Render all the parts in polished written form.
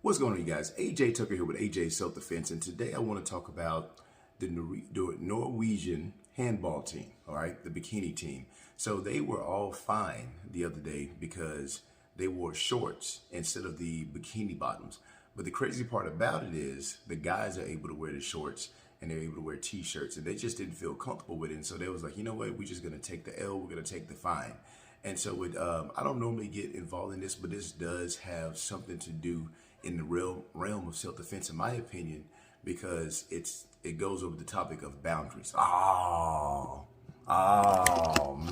What's going on, you guys? AJ Tucker here with AJ Self Defense, and today I want to talk about the Norwegian handball team, all right, the bikini team. So they were all fine the other day because they wore shorts instead of the bikini bottoms. But the crazy part about it is the guys are able to wear the shorts and they're able to wear t-shirts, and they just didn't feel comfortable with it. And so they was like, you know what, we're just going to take the L, we're going to take the fine. And so I don't normally get involved in this, but this does have something to do in the real realm of self-defense, in my opinion, because it goes over the topic of boundaries. Oh,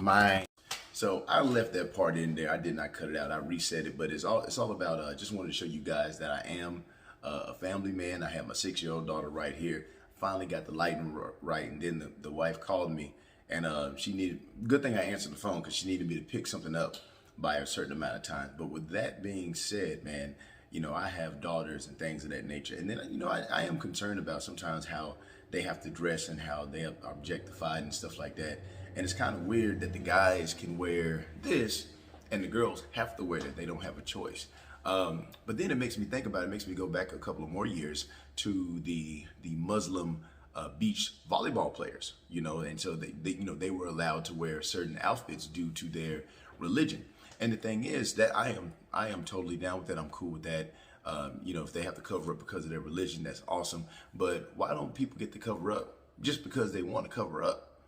man. So I left that part in there. I did not cut it out. I reset it, but it's all about. Just wanted to show you guys that I am a family man. I have my 6-year-old daughter right here. Finally got the lighting right, and then the wife called me, and she needed. Good thing I answered the phone because she needed me to pick something up by a certain amount of time. But with that being said, man, you know, I have daughters and things of that nature. And then, you know, I am concerned about sometimes how they have to dress and how they are objectified and stuff like that. And it's kind of weird that the guys can wear this and the girls have to wear that. They don't have a choice. But then it makes me think about it. It makes me go back a couple of more years to the Muslim beach volleyball players, you know, and so they were allowed to wear certain outfits due to their religion. And the thing is that I am totally down with that. I'm cool with that. You know, if they have to cover up because of their religion, that's awesome. But why don't people get to cover up just because they want to cover up?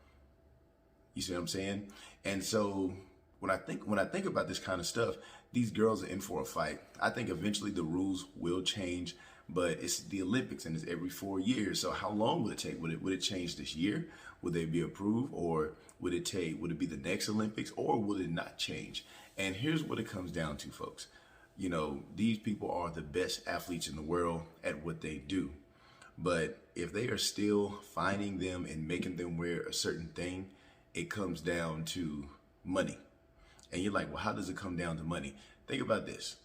You see what I'm saying? And so when I think about this kind of stuff, these girls are in for a fight. I think eventually the rules will change, but it's the Olympics and it's every 4 years. So how long would it take? Would it change this year? Would they be approved, or would it be the next Olympics, or would it not change? And here's what it comes down to, folks. You know, these people are the best athletes in the world at what they do. But if they are still finding them and making them wear a certain thing, it comes down to money. And you're like, well, how does it come down to money? Think about this.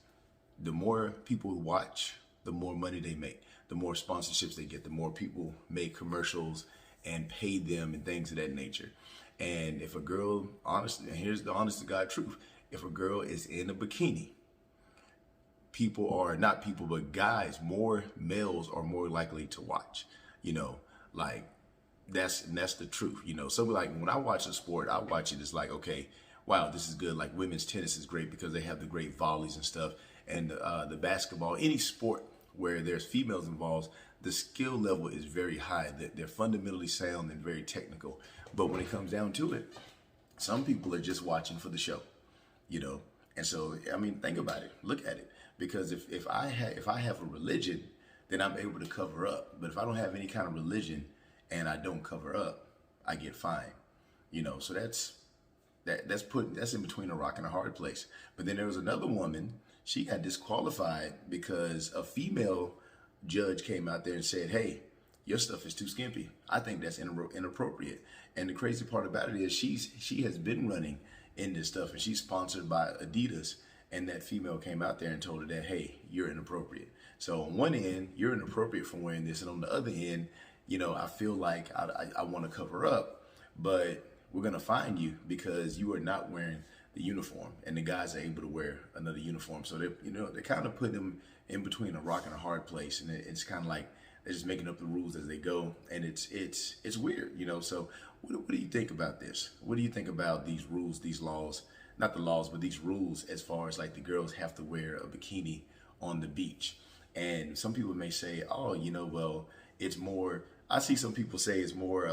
The more people watch, the more money they make. The more sponsorships they get, the more people make commercials and pay them and things of that nature. And if a girl, honestly, and here's the honest to God truth, if a girl is in a bikini, but guys, more males are more likely to watch, you know, like that's the truth, you know. So like when I watch a sport, I watch it as like, okay, wow, this is good. Like women's tennis is great because they have the great volleys and stuff. And the basketball, any sport where there's females involved, the skill level is very high. They're fundamentally sound and very technical. But when it comes down to it, some people are just watching for the show, you know. And so, I mean, think about it. Look at it. Because if I have a religion, then I'm able to cover up. But if I don't have any kind of religion and I don't cover up, I get fined. You know, so that's in between a rock and a hard place. But then there was another woman. She got disqualified because a female judge came out there and said, hey, your stuff is too skimpy. I think that's inappropriate. And the crazy part about it is she has been running in this stuff, and she's sponsored by Adidas. And that female came out there and told her that, hey, you're inappropriate. So on one end, you're inappropriate for wearing this. And on the other end, you know, I feel like I want to cover up, but we're going to fine you because you are not wearing the uniform. And the guys are able to wear another uniform. So they kind of put them in between a rock and a hard place. And it's kind of like they're just making up the rules as they go. And it's weird, you know. So what do you think about this? What do you think about these rules, these laws? Not the laws, but these rules as far as like the girls have to wear a bikini on the beach. And some people may say, oh, you know, well, it's more, I see some people say it's more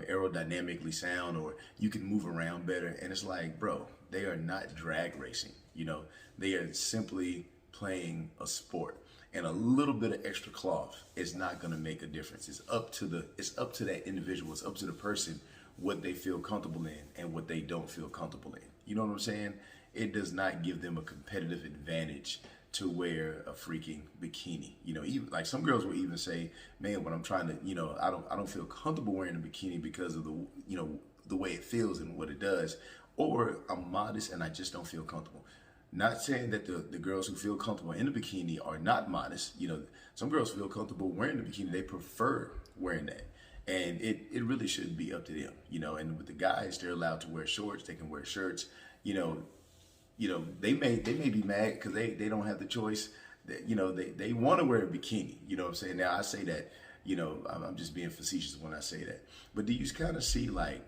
aerodynamically sound, or you can move around better. And it's like, bro, they are not drag racing. You know, they are simply playing a sport. And a little bit of extra cloth is not going to make a difference. It's up to that individual. It's up to the person what they feel comfortable in and what they don't feel comfortable in. You know what I'm saying? It does not give them a competitive advantage to wear a freaking bikini. You know, even like some girls will even say, man, when I'm trying to, you know, I don't feel comfortable wearing a bikini because of the way it feels and what it does, or I'm modest and I just don't feel comfortable. Not saying that the girls who feel comfortable in a bikini are not modest. You know, some girls feel comfortable wearing the bikini. They prefer wearing that. And it really shouldn't be up to them, you know. And with the guys, they're allowed to wear shorts. They can wear shirts. You know, they may be mad because they don't have the choice. they want to wear a bikini. You know what I'm saying? Now I say that, I'm just being facetious when I say that. But do you kind of see like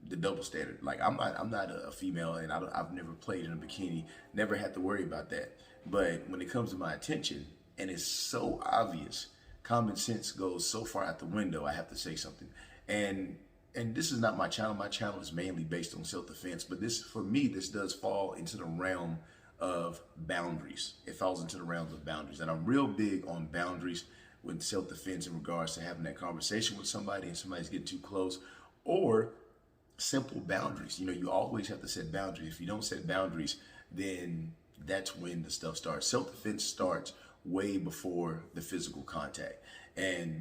the double standard? Like I'm not a female, and I've never played in a bikini, never had to worry about that. But when it comes to my attention, and it's so obvious, common sense goes so far out the window. I have to say something, and this is not my channel. My channel is mainly based on self-defense, but for me, this does fall into the realm of boundaries. It falls into the realms of boundaries, and I'm real big on boundaries with self-defense in regards to having that conversation with somebody and somebody's getting too close, or simple boundaries. You always have to set boundaries. If you don't set boundaries, then that's when the stuff starts. Self-defense starts way before the physical contact. And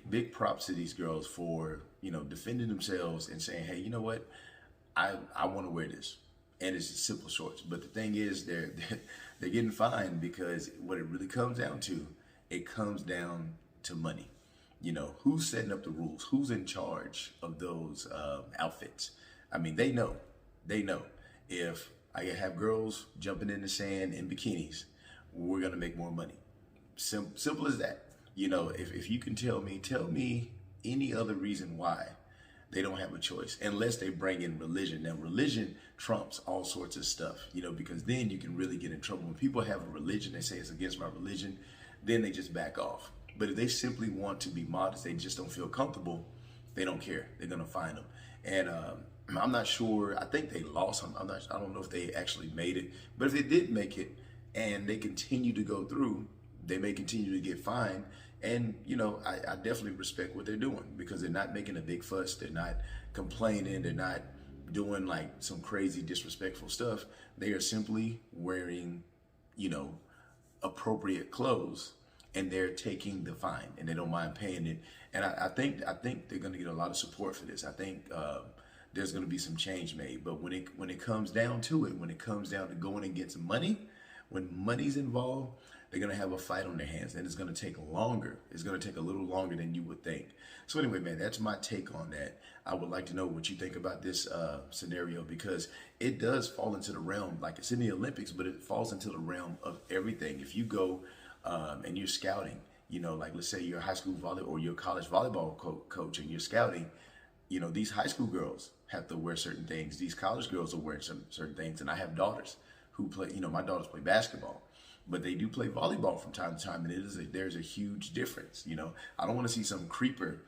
big props to these girls for, defending themselves and saying, hey, you know what? I want to wear this. And it's just simple shorts. But the thing is, they're getting fined, because what it really comes down to, it comes down to money. Who's setting up the rules? Who's in charge of those outfits? I mean, they know. If I have girls jumping in the sand in bikinis, we're gonna make more money. Simple as that. If you can tell me any other reason why they don't have a choice, unless they bring in religion. Now, religion trumps all sorts of stuff, because then you can really get in trouble. When people have a religion, they say it's against my religion, then they just back off. But if they simply want to be modest, they just don't feel comfortable, they don't care. They're gonna find them. And I'm not sure. I think they lost. I don't know if they actually made it. But if they did make it and they continue to go through, they may continue to get fined. And I definitely respect what they're doing, because they're not making a big fuss. They're not complaining. They're not doing like some crazy disrespectful stuff. They are simply wearing, appropriate clothes, and they're taking the fine, and they don't mind paying it. And I think they're going to get a lot of support for this. I think there's going to be some change made. But when it comes down to it, when it comes down to going against money, when money's involved, they're going to have a fight on their hands, and it's going to take longer. It's going to take a little longer than you would think. So anyway, man, that's my take on that. I would like to know what you think about this scenario, because it does fall into the realm, like it's in the Olympics, but it falls into the realm of everything. If you go and you're scouting, like let's say you're a high school volleyball or you're a college volleyball coach and you're scouting, these high school girls have to wear certain things. These college girls are wearing certain things. And I have daughters who play, my daughters play basketball, but they do play volleyball from time to time. And there's a huge difference. I don't want to see some creeper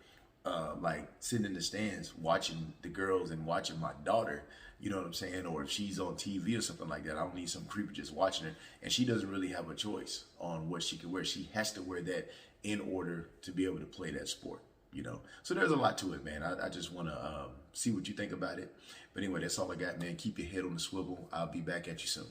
like sitting in the stands watching the girls and watching my daughter, you know what I'm saying? Or if she's on TV or something like that, I don't need some creeper just watching her. And she doesn't really have a choice on what she can wear. She has to wear that in order to be able to play that sport, So there's a lot to it, man. I just want to see what you think about it. But anyway, that's all I got, man. Keep your head on the swivel. I'll be back at you soon.